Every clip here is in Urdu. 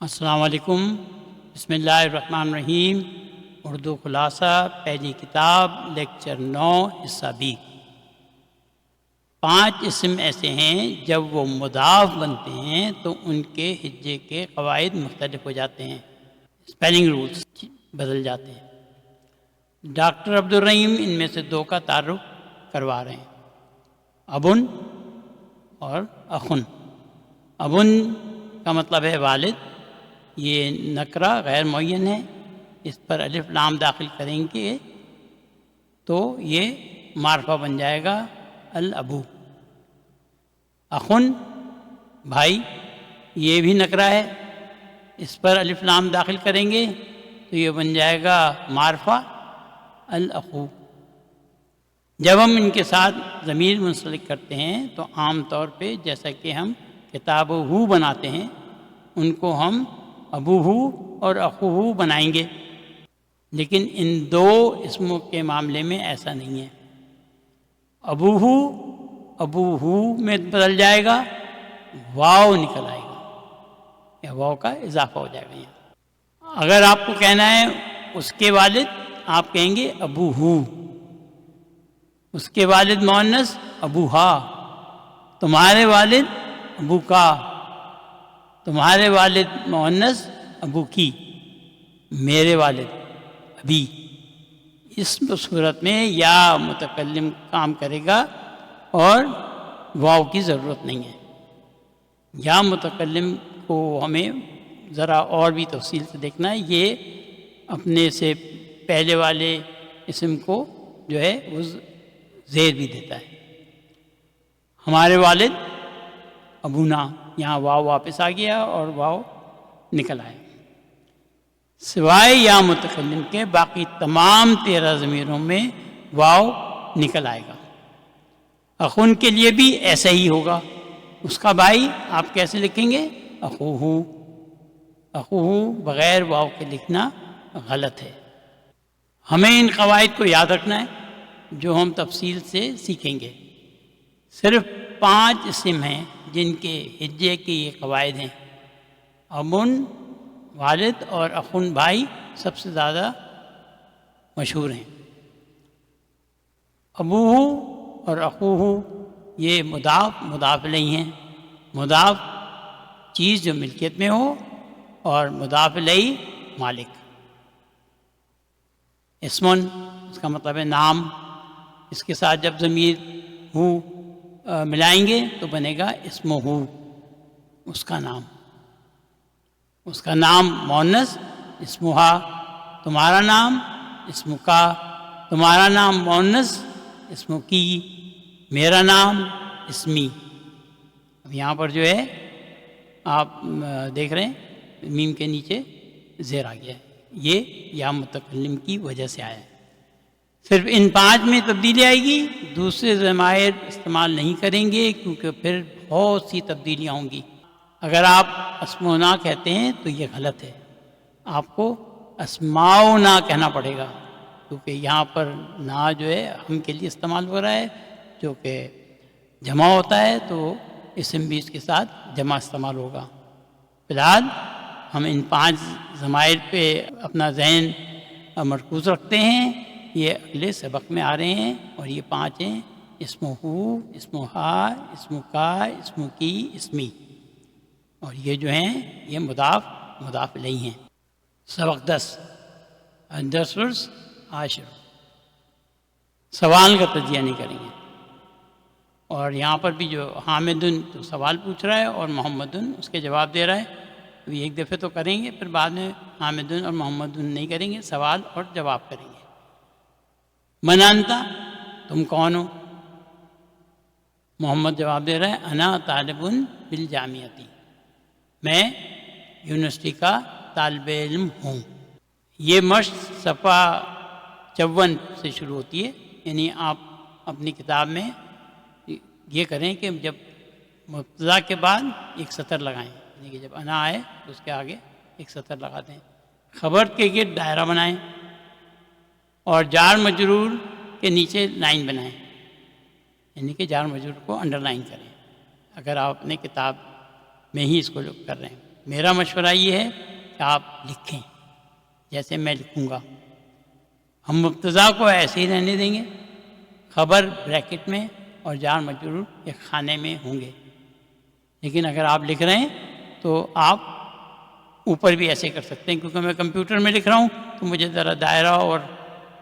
السلام علیکم۔ بسم اللہ الرحمن الرحیم۔ اردو خلاصہ، پہلی کتاب، لیکچر 9، حصہ بی۔ 5 اسم ایسے ہیں جب وہ مضاف بنتے ہیں تو ان کے ہجے کے قواعد مختلف ہو جاتے ہیں، اسپیلنگ رولز بدل جاتے ہیں۔ ڈاکٹر عبدالرحیم ان میں سے 2 کا تعارف کروا رہے ہیں، ابن اور اخن۔ ابن کا مطلب ہے والد، یہ نکرہ غیر معین ہے، اس پر الف لام داخل کریں گے تو یہ معرفہ بن جائے گا الابو۔ اخن بھائی، یہ بھی نکرہ ہے، اس پر الف لام داخل کریں گے تو یہ بن جائے گا معرفہ الاخو۔ جب ہم ان کے ساتھ ضمیر منسلک کرتے ہیں تو عام طور پہ جیسا کہ ہم کتاب ہو بناتے ہیں، ان کو ہم ابو ہو اور اخو ہو بنائیں گے، لیکن ان 2 اسموں کے معاملے میں ایسا نہیں ہے۔ ابو ہو میں بدل جائے گا، واو نکل آئے گا، یا واو کا اضافہ ہو جائے گا یہاں۔ اگر آپ کو کہنا ہے اس کے والد، آپ کہیں گے ابو ہو۔ اس کے والد مؤنث ابو ہا، تمہارے والد ابو کا، تمہارے والد مؤنث ابو کی، میرے والد ابھی۔ اس صورت میں یا متکلم کام کرے گا اور واو کی ضرورت نہیں ہے۔ یا متکلم کو ہمیں ذرا اور بھی تفصیل سے دیکھنا ہے، یہ اپنے سے پہلے والے اسم کو جو ہے وہ زیر بھی دیتا ہے۔ ہمارے والد ابونا، یہاں واو واپس آ گیا اور واو نکل آیا۔ سوائے یا متکلم کے باقی تمام 13 ضمیروں میں واو نکل آئے گا۔ اخن کے لیے بھی ایسا ہی ہوگا۔ اس کا بھائی آپ کیسے لکھیں گے؟ اخوہو۔ اخوہو بغیر واو کے لکھنا غلط ہے۔ ہمیں ان قواعد کو یاد رکھنا ہے جو ہم تفصیل سے سیکھیں گے۔ صرف 5 اسم ہیں جن کے ہجے کے یہ قواعد ہیں۔ ابن والد اور اخن بھائی سب سے زیادہ مشہور ہیں۔ ابوہو اور اخوہو یہ مضاف الیہ ہیں۔ مضاف چیز جو ملکیت میں ہو، اور مضاف الیہ مالک۔ اسمن اس کا مطلب ہے نام، اس کے ساتھ جب ضمیر ہو ملائیں گے تو بنے گا اسمہ، اس کا نام۔ اس کا نام مؤنث اسمہا، تمہارا نام اسمکا، تمہارا نام مؤنث اسمکی، میرا نام اسمی۔ اب یہاں پر جو ہے آپ دیکھ رہے ہیں میم کے نیچے زیر آ گیا ہے، یہ یا متکلم کی وجہ سے آیا ہے۔ صرف ان 5 میں تبدیلی آئے گی، دوسرے ضمائر استعمال نہیں کریں گے کیونکہ پھر بہت سی تبدیلیاں ہوں گی۔ اگر آپ اسمونا کہتے ہیں تو یہ غلط ہے، آپ کو اسماؤنا کہنا پڑے گا، کیونکہ یہاں پر نا جو ہے ہم کے لیے استعمال ہو رہا ہے، جو کہ جمع ہوتا ہے تو اسم بھی اس کے ساتھ جمع استعمال ہوگا۔ فی الحال ہم ان 5 ضمائر پہ اپنا ذہن مرکوز رکھتے ہیں، یہ اگلے سبق میں آ رہے ہیں، اور یہ 5 ہیں: اسمہو، اسمہا، اسمکا، اسمکی، اسمی۔ اور یہ جو ہیں یہ مضاف الیہ ہیں۔ سبق 10، الدرس عاشر۔ سوال کا تجزیہ نہیں کریں گے، اور یہاں پر بھی جو حامدن تو سوال پوچھ رہا ہے اور محمدن اس کے جواب دے رہا ہے، ابھی ایک دفعہ تو کریں گے، پھر بعد میں حامدن اور محمدن نہیں کریں گے، سوال اور جواب کریں گے۔ من انتا، تم کون ہو؟ محمد جواب دے رہا ہے انا طالب بالجامعتی، میں یونیورسٹی کا طالب علم ہوں۔ یہ مشق صفحہ 54 سے شروع ہوتی ہے، یعنی آپ اپنی کتاب میں یہ کریں کہ جب مبتدا کے بعد ایک سطر لگائیں، یعنی کہ جب انا آئے تو اس کے آگے ایک سطر لگا دیں۔ خبر کے گرد دائرہ بنائیں اور جار مجرور کے نیچے لائن بنائیں، یعنی کہ جار مجرور کو انڈر لائن کریں اگر آپ اپنے کتاب میں ہی اس کو کر رہے ہیں۔ میرا مشورہ یہ ہے کہ آپ لکھیں جیسے میں لکھوں گا. ہم مبتدا کو ایسے ہی رہنے دیں گے، خبر بریکٹ میں اور جار مجرور ایک خانے میں ہوں گے. لیکن اگر آپ لکھ رہے ہیں تو آپ اوپر بھی ایسے کر سکتے ہیں، کیونکہ میں کمپیوٹر میں لکھ رہا ہوں تو مجھے ذرا دائرہ اور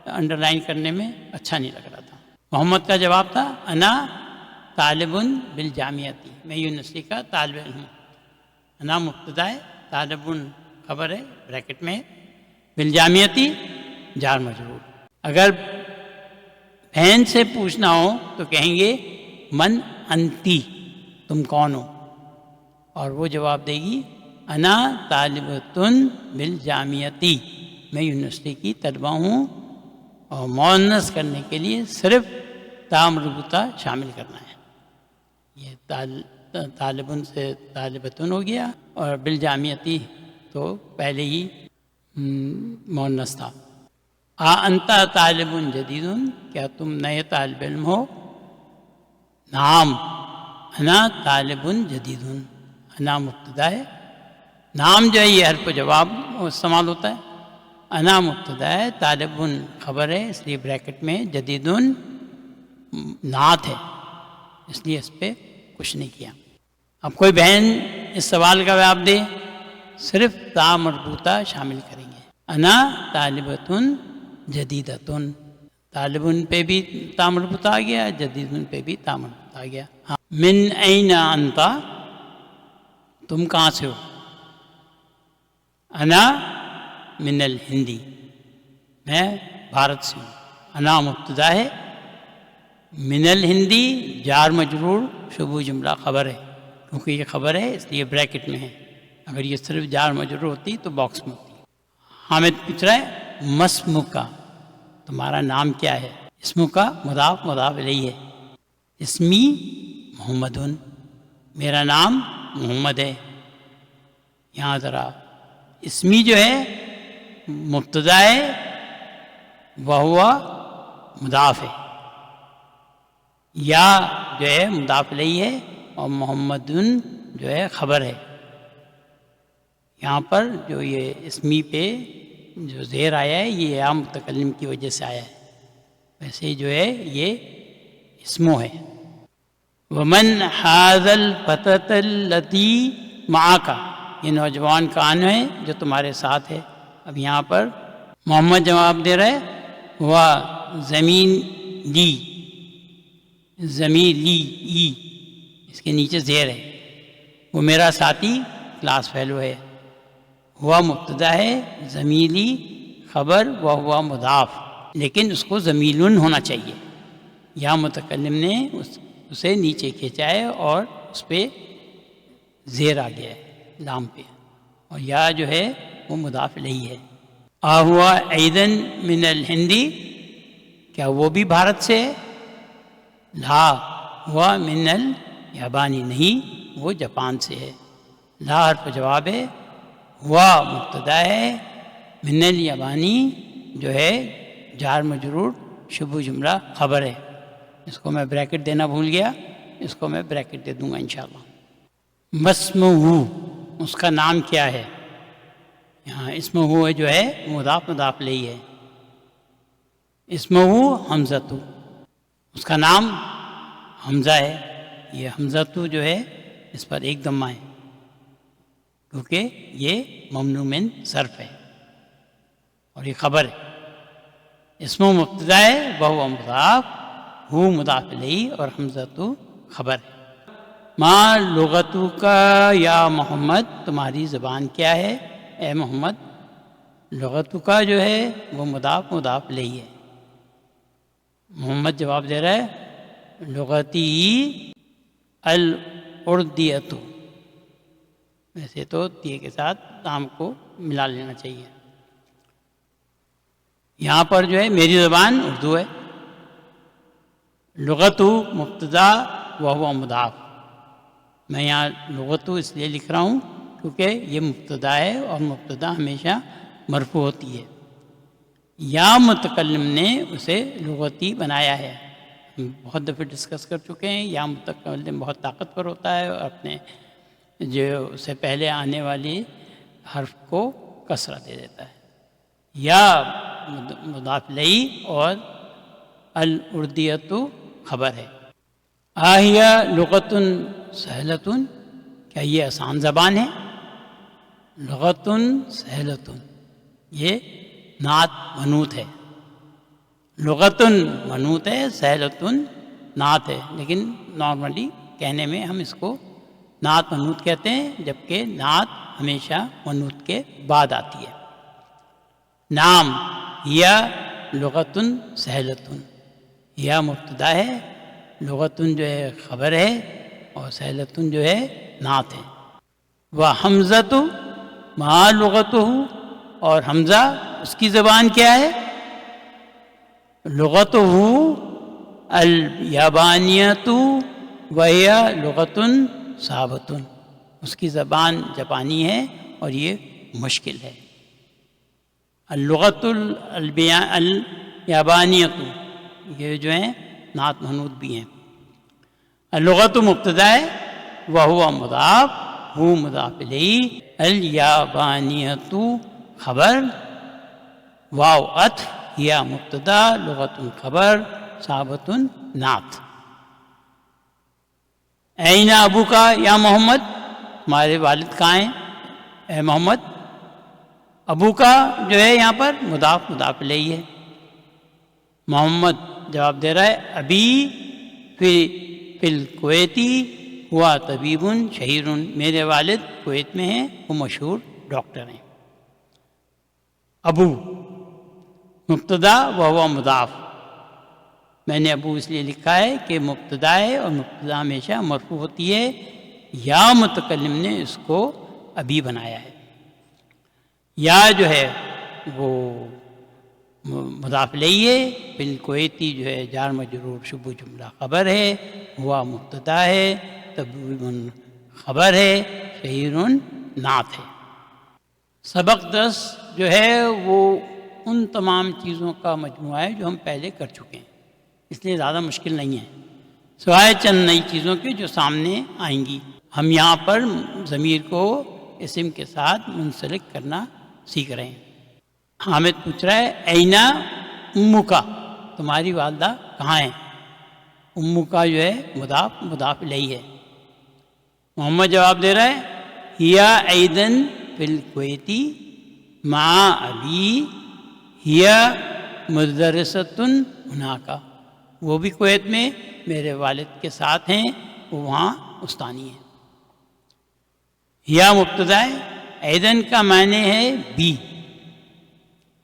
انڈر لائن کرنے میں اچھا نہیں لگ رہا تھا. محمد کا جواب تھا انا طالب بالجامعتی، میں یونیورسٹی کا طالب علم ہوں. انا مبتدا ہے، طالب خبر ہے بریکٹ میں، بالجامعتی جار مجرور. اگر بہن سے پوچھنا ہو تو کہیں گے من انتی، تم کون ہو؟ اور وہ جواب دے گی انا طالبۃ بالجامعتی، میں یونیورسٹی کی طلبہ ہوں. اور مؤنث کرنے کے لیے صرف تا مربوطہ شامل کرنا ہے. یہ طالبن سے طالبتن ہو گیا، اور بالجامعتی تو پہلے ہی مؤنث تھا. انتا طالب جدید، کیا تم نئے طالب علم ہو؟ نام انا طالب جدید، انا مبتدا ہے، نام جو ہے یہ حرف جواب استعمال ہوتا ہے. انا مبتدا ہے، طالب خبر ہے اس لیے بریکٹ میں، جدید نعت ہے اس لیے اس پہ کچھ نہیں کیا. اب کوئی بہن اس سوال کا جواب دے، صرف تا مربوطہ شامل کریں گے. انا طالبۃ جدیدۃ، طالبن پہ بھی تا مربوطہ آ گیا، جدیدن پہ بھی تا مربوطہ آ گیا. ہاں. من این انتا، تم کہاں سے ہو؟ انا من الہندی، میں بھارت سے ہوں. انا مبتدا ہے، من الہندی جار مجرور شبوہ جملہ خبر ہے، کیونکہ یہ خبر ہے اس لیے بریکٹ میں ہے. اگر یہ صرف جار مجرور ہوتی تو باکس میں ہوتی. حامد پوچھ رہا ہے مسمو کا، تمہارا نام کیا ہے؟ اسمو کا مضاف مضاف الیہ ہے. اسمی محمد، میرا نام محمد ہے. یہاں ذرا اسمی جو ہے مبتدا ہے، وہوا مضاف ہے، یا جو ہے مضاف الیہ ہے، اور محمد جو ہے خبر ہے. یہاں پر جو یہ اسمی پہ جو زیر آیا ہے یہ یا متکلم کی وجہ سے آیا ہے، ویسے جو ہے یہ اسمو ہے. ومن حاذ الفتۃ التی معک، یہ نوجوان کون ہے جو تمہارے ساتھ ہے؟ اب یہاں پر محمد جواب دے رہا ہے وہ زمین لی، زمین لی ای اس کے نیچے زیر ہے، وہ میرا ساتھی کلاس فیلو ہے. ہوا مبتدا ہے، زمیلی خبر، وہ ہوا مضاف، لیکن اس کو زمیلن ہونا چاہیے. یا متکلم نے اسے نیچے کھینچا ہے اور اس پہ زیر آ گیا ہے لام پہ، اور یا جو ہے وہ مضاف الیہ ہے. ہوا ایدن من الہندی، کیا وہ بھی بھارت سے ہے؟ لا ہوا من الیابانی، نہیں وہ جاپان سے ہے. لا حرف جواب ہے، ہوا مبتدا ہے، من الیابانی جو ہے جار مجرور شبہ جملہ خبر ہے. اس کو میں بریکٹ دینا بھول گیا، اس کو میں بریکٹ دے دوں گا انشاءاللہ. مسمہ، اس کا نام کیا ہے؟ یہاں اسمہ جو ہے مضاف مضاف الیہ ہے. اسمہ حمزہ، اس کا نام حمزہ ہے. یہ حمزہ جو ہے اس پر ایک ضمہ ہے کیونکہ یہ ممنوع من صرف ہے اور یہ خبر ہے. اسمہ مبتدا ہے، وہو مضاف، ہو مضاف الیہ، اور حمزہ خبر ہے. ما لغتو کا یا محمد، تمہاری زبان کیا ہے اے محمد؟ لغتو کا جو ہے وہ مضاف مضاف الیہ ہے. محمد جواب دے رہا ہے لغتی الاردیۃ، ویسے تو تی کے ساتھ تام کو ملا لینا چاہیے. یہاں پر جو ہے میری زبان اردو ہے. لغتو مبتدا وہو مضاف، میں یہاں لغتو اس لیے لکھ رہا ہوں کیونکہ یہ مبتدا ہے اور مبتدا ہمیشہ مرفوع ہوتی ہے. یا متکلم نے اسے لغتی بنایا ہے. ہم بہت دفعہ ڈسکس کر چکے ہیں، یا متکلم بہت طاقتور ہوتا ہے اور اپنے جو سے پہلے آنے والی حرف کو کسرہ دے دیتا ہے. یا مضاف الیہ اور الاردیۃ خبر ہے. آہیا لغتن سہلتن، کیا یہ آسان زبان ہے؟ لغتن سہلتن یہ نعت منوط ہے. لغتن منوط ہے، سہلتن نعت ہے، لیکن نارملی کہنے میں ہم اس کو نعت منوط کہتے ہیں، جبکہ نعت ہمیشہ منوط کے بعد آتی ہے. نام یا لغتن سہلتن، یا مبتدا ہے، لغتن جو ہے خبر ہے، اور سہلتن جو ہے نعت ہے. وحمزۃ ما لغتہ، اور حمزہ اس کی زبان کیا ہے؟ لغتہ الیابانیۃ وہی لغتن صعبۃ، اس کی زبان جاپانی ہے اور یہ مشکل ہے. اللغت الیابانیۃ یہ جو ہیں نعت منوط بھی ہیں. اللغت مبتدا ہے، وہو مضاف، ہو مضاف الیہ، الیابانیۃ خبر، واو عطف، یا مبتدا، لغت خبر، صعبۃ نعت. این ابو کا یا محمد، ہمارے والد کہاں ہیں اے محمد؟ ابو کا جو ہے یہاں پر مضاف الیہ ہے. محمد جواب دے رہا ہے ابی فی الکویتی ہوا طبیب شہیر، میرے والد کویت میں ہیں، وہ مشہور ڈاکٹر ہیں. ابو مبتدا وہو مضاف، میں نے ابو اس لیے لکھا ہے کہ مبتدا ہے اور مبتدا ہمیشہ مرفوع ہوتی ہے، یا متکلم نے اس کو ابی بنایا ہے. یا جو ہے وہ مضاف الیہ ہے، بالکویتی جو ہے جار مجرور شبہ جملہ خبر ہے، ہوا مبتدا ہے، طبیب خبر ہے، شہیر نعت ہے. سبق 10 جو ہے وہ ان تمام چیزوں کا مجموعہ ہے جو ہم پہلے کر چکے ہیں، اس لیے زیادہ مشکل نہیں ہے، سوائے چند نئی چیزوں کے جو سامنے آئیں گی. ہم یہاں پر ضمیر کو اسم کے ساتھ منسلک کرنا سیکھ رہے ہیں. حامد پوچھ رہا ہے اینا امک، تمہاری والدہ کہاں ہیں؟ امک جو ہے مضاف الیہ ہے. محمد جواب دے رہا ہے ہیا ایدن فی الکویتی مع ابی ہیا مدرسۃ ہناک، وہ بھی کویت میں میرے والد کے ساتھ ہیں، وہ وہاں استانی ہیں. ہیا مبتدا ہے، ایدن کا معنی ہے بھی،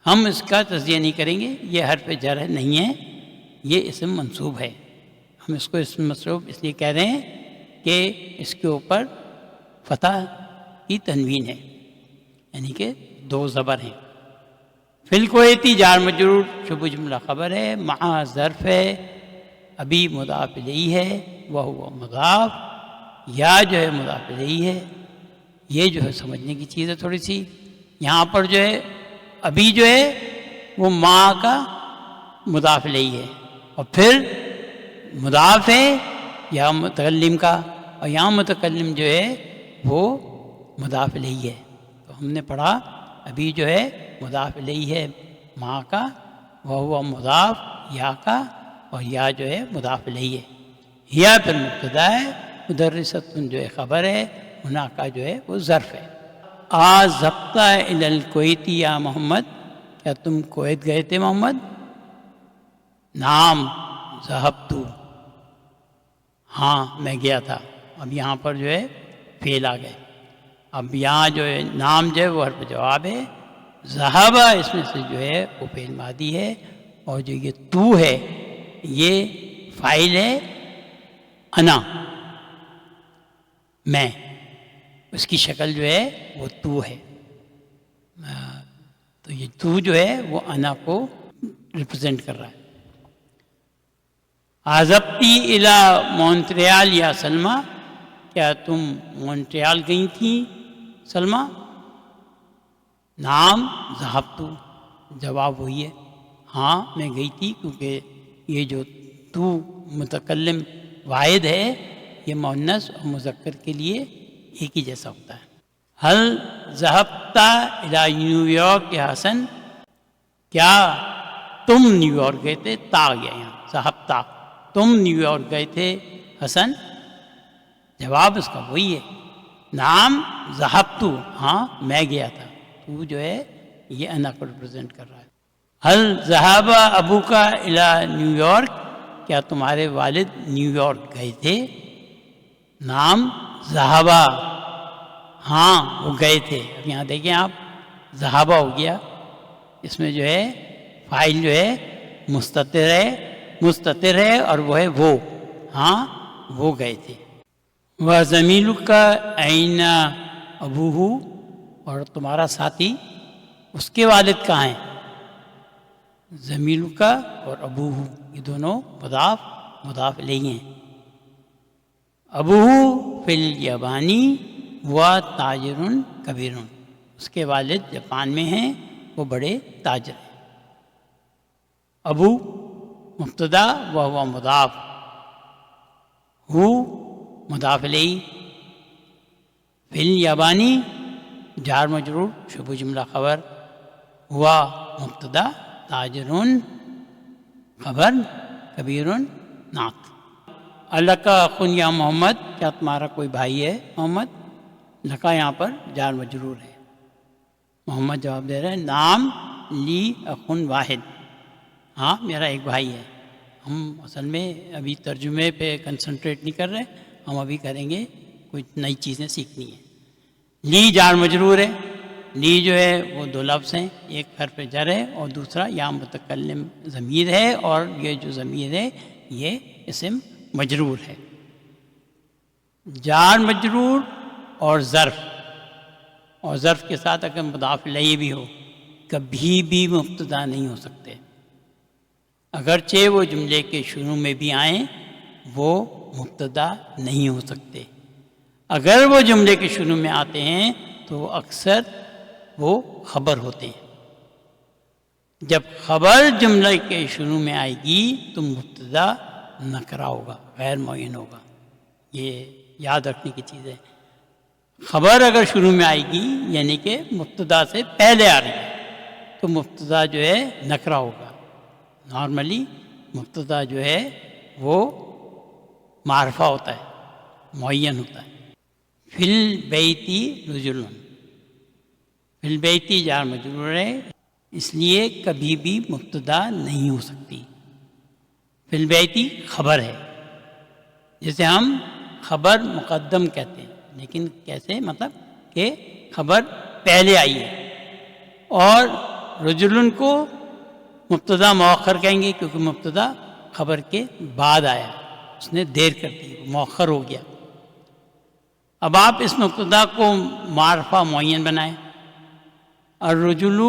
ہم اس کا تجزیہ نہیں کریں گے، یہ حرف جر نہیں ہے، یہ اسم منصوب ہے. ہم اس کو اسم منصوب اس لیے کہہ رہے ہیں کہ اس کے اوپر فتح کی تنوین ہے، یعنی کہ 2 زبر ہیں. فی الکویتی جار مجرور شبہ جملہ خبر ہے، مع ظرف ہے، ابھی مضاف الیہ ہے، وہو مضاف، یا جو ہے مضاف الیہ ہے. یہ جو ہے سمجھنے کی چیز ہے تھوڑی سی. یہاں پر جو ہے ابھی جو ہے وہ ماں کا مضاف الیہ ہے، اور پھر مضاف ہے یا متکلم کا، اور یہاں متکلم جو ہے وہ مضاف الیہ ہے. تو ہم نے پڑھا ابھی جو ہے مضاف الیہ ہے ماں کا، وہ مضاف یا کا، اور یا جو ہے مضاف الیہ ہے. یا پھر مبتدا ہے، مدرسۃ جو ہے خبر ہے، ہنا کا جو ہے وہ ظرف ہے. ذهبت الی الکویت یا محمد، کیا تم کویت گئے تھے محمد؟ نعم ذهبت، ہاں میں گیا تھا. اب یہاں پر جو ہے فعل آ گئے. اب یہاں جو ہے نام جو ہے وہ حرف جواب ہے، ذہب اس میں سے جو ہے وہ فعل ماضی ہے، اور جو یہ تو ہے یہ فاعل ہے، انا میں، اس کی شکل جو ہے وہ تو ہے. تو یہ تو جو ہے وہ انا کو ریپرزینٹ کر رہا ہے. آزبتی الی مونٹریال یا سلمہ، کیا تم مونٹریال گئی تھیں سلمہ؟ نعم ذهبت، جواب وہی ہے، ہاں میں گئی تھی، کیونکہ یہ جو تو متکلم واحد ہے یہ مؤنث اور مذکر کے لیے ایک ہی جیسا ہوتا ہے. حل ذهبت الی نیو یارک یا حسن، کیا تم نیو یارک گئے تھے؟ تا گیا یہاں، ذهبت تم نیو یارک گئے تھے، حسن جواب اس کا وہی ہے، نام ذهبت ہاں میں گیا تھا. تو جو ہے یہ انا کو ریپرزینٹ کر رہا ہے. حل ذهب ابوک الی نیو یارک، کیا تمہارے والد نیو یارک گئے تھے؟ نام ذهبا ہاں وہ گئے تھے. اب یہاں دیکھیں آپ، ذهبا ہو گیا، اس میں جو ہے فاعل جو ہے مستتر ہے اور وہ ہے وہ، ہاں وہ گئے تھے. وَزَمِيلُكَ أَيْنَ أَبُوهُ، اور تمہارا ساتھی اس کے والد کہاں ہیں؟ زمیلُک اور ابوہ یہ دونوں مضاف الیہ ہیں. ابوہ فی الیابانی و تاجر کبیر، اس کے والد جاپان میں ہیں، وہ بڑے تاجر ہیں. ابو مبتدا و ہوا مضاف، ہو مضاف الیہ، فی الیابانی جار مجرور شبہ جملہ خبر، ہوا مبتدا تاجرون خبر، کبیرون نعت. لکا اخن یا محمد، کیا تمہارا کوئی بھائی ہے محمد؟ لکا یہاں پر جار مجرور ہے. محمد جواب دے رہے ہیں نام لی اخن واحد، ہاں میرا ایک بھائی ہے. ہم اصل میں ابھی ترجمے پہ کنسنٹریٹ نہیں کر رہے، ہم ابھی کریں گے، کچھ نئی چیزیں سیکھنی ہیں. لی جار مجرور ہے، لی جو ہے وہ دو لفظ ہیں، ایک حرف جر ہے اور دوسرا یا متکلم ضمیر ہے، اور یہ جو ضمیر ہے یہ اسم مجرور ہے. جار مجرور اور ظرف کے ساتھ اگر مضاف الیہ بھی ہو کبھی بھی مبتدا نہیں ہو سکتے، اگرچہ وہ جملے کے شروع میں بھی آئیں وہ مبتدا نہیں ہو سکتے. اگر وہ جملے کے شروع میں آتے ہیں تو اکثر وہ خبر ہوتے ہیں. جب خبر جملے کے شروع میں آئے گی تو مبتدا نکرہ ہوگا، غیر معین ہوگا. یہ یاد رکھنے کی چیز ہے. خبر اگر شروع میں آئے گی یعنی کہ مبتدا سے پہلے آ رہی ہے تو مبتدا جو ہے نکرہ ہوگا. نارملی مبتدا جو ہے وہ معرفہ ہوتا ہے، معین ہوتا ہے. فی البیتی رجلن، فی البیتی جار مجرور ہے، اس لیے کبھی بھی مبتدا نہیں ہو سکتی. فی البیتی خبر ہے، جسے ہم خبر مقدم کہتے ہیں، لیکن کیسے؟ مطلب کہ خبر پہلے آئی ہے. اور رجلن کو مبتدا مؤخر کہیں گے کیونکہ مبتدا خبر کے بعد آیا، اس نے دیر کر دی، مؤخر ہو گیا. اب آپ اس مبتدا کو معرفہ معین بنائیں. الرجل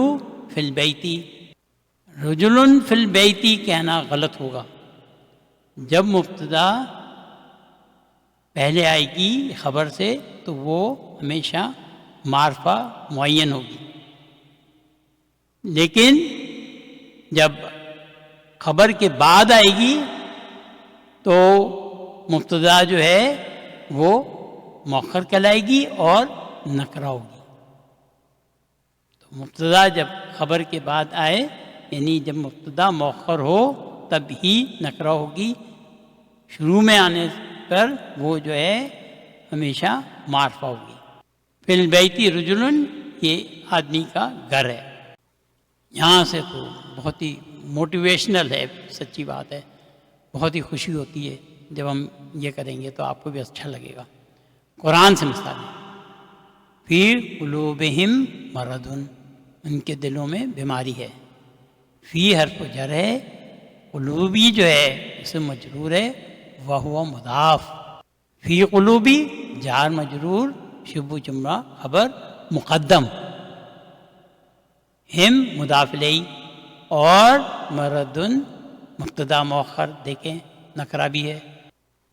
فی البیتی، رجل فی البیتی کہنا غلط ہوگا. جب مبتدا پہلے آئے گی خبر سے تو وہ ہمیشہ معرفہ معین ہوگی، لیکن جب خبر کے بعد آئے گی تو مبتدا جو ہے وہ مؤخر کہلائے گی اور نکرہ ہوگی. تو مبتدا جب خبر کے بعد آئے یعنی جب مبتدا مؤخر ہو تب ہی نکرہ ہوگی. شروع میں آنے پر وہ جو ہے ہمیشہ معرفہ ہوگی. فی البیتی رجل، یہ آدمی کا گھر ہے. یہاں سے تو بہت ہی موٹیویشنل ہے، سچی بات ہے، بہت ہی خوشی ہوتی ہے جب ہم یہ کریں گے تو آپ کو بھی اچھا لگے گا. قرآن سے مثال ہے. فی قلوبہم مرض، ان کے دلوں میں بیماری ہے. فی حرف جر ہے، قلوبی جو ہے اسے مجرور ہے، وہو مضاف. فی قلوبی جار مجرور شبہ جملہ خبر مقدم، ہم مضاف الیہ، اور مردن مبتدا مؤخر دیکھیں نکرہ بھی ہے.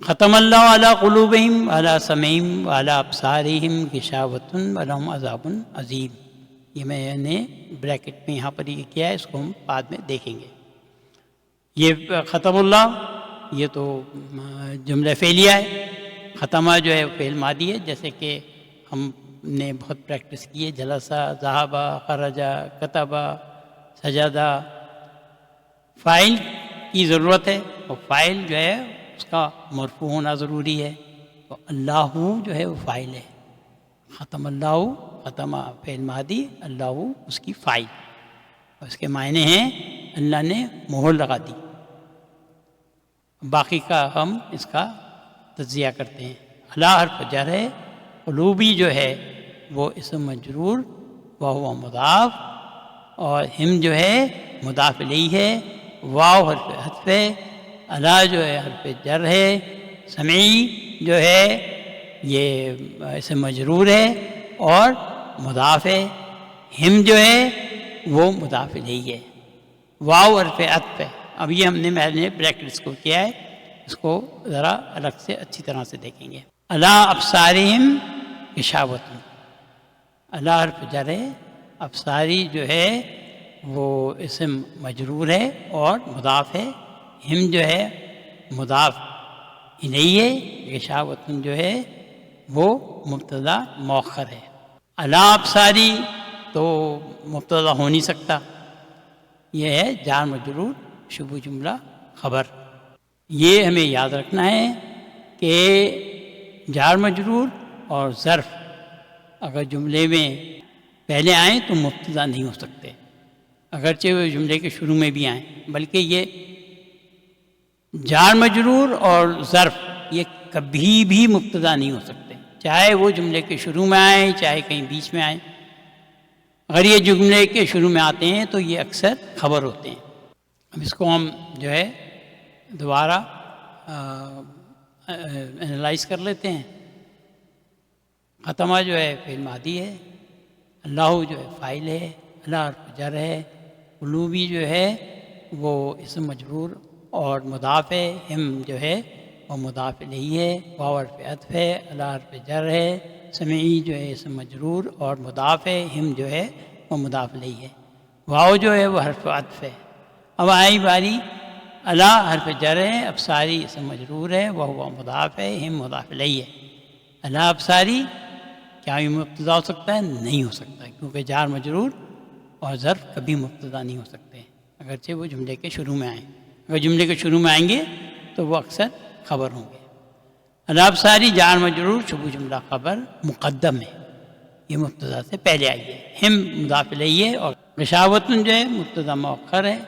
ختم اللہ علی قلوبہم علی سمعہم علی ابصارہم غشاوۃ ولہم عذاب عظیم. یہ میں نے بریکٹ میں یہاں پر یہ کیا ہے، اس کو ہم بعد میں دیکھیں گے. یہ ختم اللہ یہ تو جملہ فعلیہ ہے. ختمہ جو ہے فعل ماضی ہے، جیسے کہ ہم نے بہت پریکٹس کی ہے، جلسہ، ذہبہ، خرجہ، کتبہ، سجدہ. فاعل کی ضرورت ہے، اور فاعل جو ہے اس کا مرفوع ہونا ضروری ہے. تو اللہ جو ہے وہ فاعل ہے. ختم اللہ، ختم فعل ماضی، اللہ اس کی فاعل، اور اس کے معنی ہیں اللہ نے مہر لگا دی. باقی کا ہم اس کا تجزیہ کرتے ہیں. اللہ حرف جر ہے، قلوبی جو ہے وہ اسم مجرور وہو مضاف، اور ہم جو ہے مضاف الیہ ہے. واو حرف عطف ہے، اللہ جو ہے حرف جر ہے. سمعی جو ہے یہ اسم مجرور ہے اور مضاف ہے. ہم جو ہے وہ مضاف الیہ ہے. واو حرف عطف ہے. اب یہ میں نے پریکٹس کو کیا ہے، اس کو ذرا الگ سے اچھی طرح سے دیکھیں گے. علی ابصارہم غشاوۃ، اللہ حرف جر ہے، ابصاری جو ہے وہ اسم مجرور ہے اور مضاف ہے. ہم جو ہے مضاف الیہ ہے. غشاوۃ جو ہے وہ مبتدا مؤخر ہے. علی ابصاری تو مبتدا ہو نہیں سکتا، یہ ہے جار مجرور شبہ جملہ خبر. یہ ہمیں یاد رکھنا ہے کہ جار مجرور اور ظرف اگر جملے میں پہلے آئیں تو مبتدا نہیں ہو سکتے، اگرچہ وہ جملے کے شروع میں بھی آئیں. بلکہ یہ جار مجرور اور ظرف یہ کبھی بھی مبتدا نہیں ہو سکتے، چاہے وہ جملے کے شروع میں آئیں چاہے کہیں بیچ میں آئیں. اگر یہ جملے کے شروع میں آتے ہیں تو یہ اکثر خبر ہوتے ہیں. اب اس کو ہم جو ہے دوبارہ انالائز کر لیتے ہیں. ختمہ جو ہے فعل ماضی ہے، اللہ جو ہے فاعل ہے، اللہ حرف جر ہے، قلوبی جو ہے وہ اسم مجرور اور مضاف ہے. ہم جو ہے وہ مضاف الیہ ہے. واو حرف عطف ہے، اللہ حرف جر ہے. سمعی جو ہے اسم مجرور اور مضاف ہے. ہم جو ہے وہ مضاف الیہ ہے. واو جو ہے وہ حرف عطف ہے. اب آئی باری اللہ حرف جر ہے، ابصاری اسم مجرور ہے، وہ مضاف ہے. ہم مضاف الیہ ہے. اللہ ابصاری کیا یہ مبتدا ہو سکتا ہے؟ نہیں ہو سکتا، کیونکہ جار مجرور اور ظرف کبھی مبتدا نہیں ہو سکتے اگرچہ وہ جملے کے شروع میں آئیں. اگر جملے کے شروع میں آئیں گے تو وہ اکثر خبر ہوں گے. اللہ ابصاری جار مجرور شبہ جملہ خبر مقدم ہے، یہ مبتدا سے پہلے آئی ہے. ہم مضاف الیہ ہے، اور غشاوۃ جو ہے مبتدا مؤخر ہے.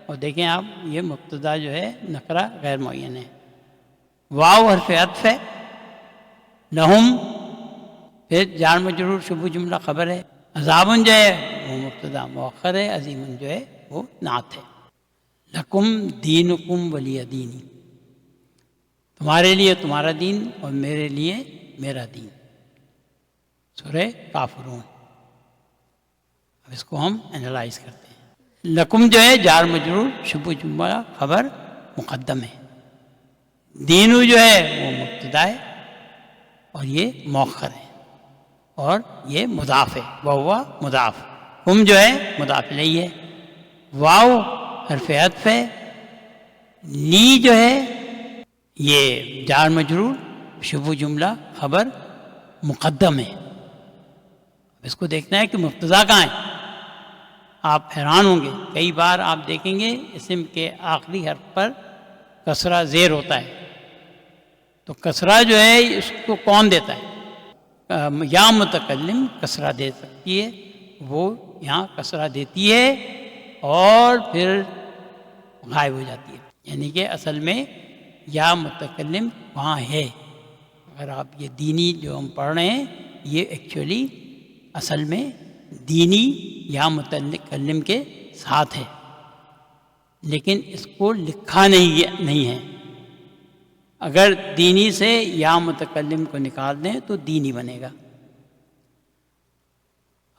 اور دیکھیں آپ یہ مبتدا جو ہے نکرہ غیر معین ہے. واو حرف عطف ہے، لہم پھر جار مجرور شبہ جملہ خبر ہے. عذابن جو ہے وہ مبتدا مؤخر ہے. عظیمن جو ہے وہ نعت ہے. لکم دینکم ولی دینی، تمہارے لیے تمہارا دین اور میرے لیے میرا دین. سورہ کافرون. اب اس کو ہم انالائز کرتے ہیں. لکم جو ہے جار مجرور شبہ جملہ خبر مقدم ہے. دینو جو ہے وہ مبتدا ہے اور یہ مؤخر ہے، اور یہ مضاف ہے، وہ مضاف. ہم جو ہے مضاف الیہ ہے. واو حرف عطف ہے. لی جو ہے یہ جار مجرور شبہ جملہ خبر مقدم ہے. اس کو دیکھنا ہے کہ مبتدا کہاں ہے. آپ حیران ہوں گے، کئی بار آپ دیکھیں گے اسم کے آخری حرف پر کسرہ زیر ہوتا ہے، تو کسرہ جو ہے اس کو کون دیتا ہے؟ یا متکلم کسرہ دے سکتی ہے، وہ یہاں کسرہ دیتی ہے اور پھر غائب ہو جاتی ہے. یعنی کہ اصل میں یا متکلم وہاں ہے. اگر آپ یہ دینی جو ہم پڑھ رہے ہیں یہ ایکچولی اصل میں دینی یا متکلم کے ساتھ ہے، لیکن اس کو لکھا نہیں ہے. اگر دینی سے یا متکلم کو نکال دیں تو دینی بنے گا.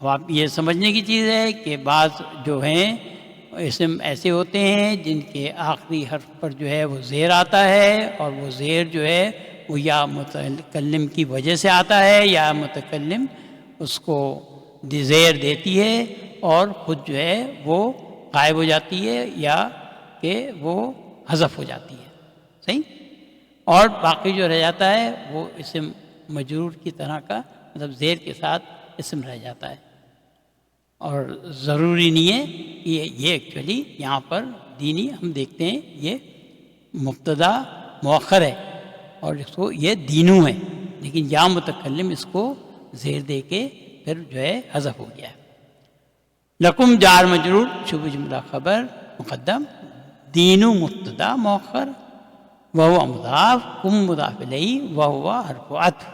اب آپ یہ سمجھنے کی چیز ہے کہ بعض جو ہیں اسم ایسے ہوتے ہیں جن کے آخری حرف پر جو ہے وہ زیر آتا ہے، اور وہ زیر جو ہے وہ یا متکلم کی وجہ سے آتا ہے، یا متکلم اس کو زیر دیتی ہے اور خود جو ہے وہ غائب ہو جاتی ہے یا کہ وہ حذف ہو جاتی ہے. صحیح. اور باقی جو رہ جاتا ہے وہ اسم مجرور کی طرح کا مطلب زیر کے ساتھ اسم رہ جاتا ہے، اور ضروری نہیں ہے کہ یہ ایکچولی یہاں پر دینی ہم دیکھتے ہیں یہ مبتدا مؤخر ہے اور اس کو یہ دینوں ہے، لیکن یا متکلم اس کو زیر دے کے پھر جو ہے حذف ہو گیا ہے۔ لکم جار مجرور شبہ جملہ خبر مقدم، دینو مبتدا مؤخر، وہو مضاف، کم مضاف الیہ، وہو حرف عطف،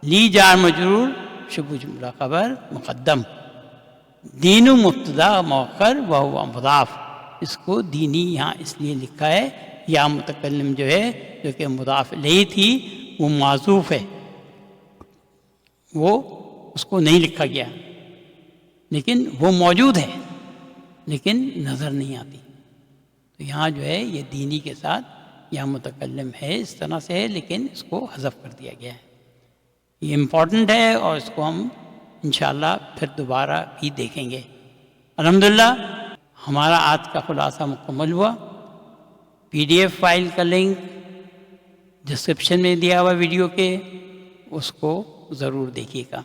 لی جار مجرور شبہ جملہ خبر مقدم، دینو مبتدا مؤخر وہو مضاف، اس کو دینی یہاں اس لیے لکھا ہے یا متکلم جو ہے جو کہ مضاف الیہ تھی وہ معذوف ہے، وہ اس کو نہیں لکھا گیا، لیکن وہ موجود ہے لیکن نظر نہیں آتی، تو یہاں جو ہے یہ دینی کے ساتھ یا متکلم ہے اس طرح سے ہے، لیکن اس کو حذف کر دیا گیا ہے۔ یہ امپورٹنٹ ہے اور اس کو ہم انشاءاللہ پھر دوبارہ بھی دیکھیں گے۔ الحمدللہ ہمارا آج کا خلاصہ مکمل ہوا۔ PDF فائل کا لنک ڈسکرپشن میں دیا ہوا ویڈیو کے، اس کو ضرور دیکھیے گا۔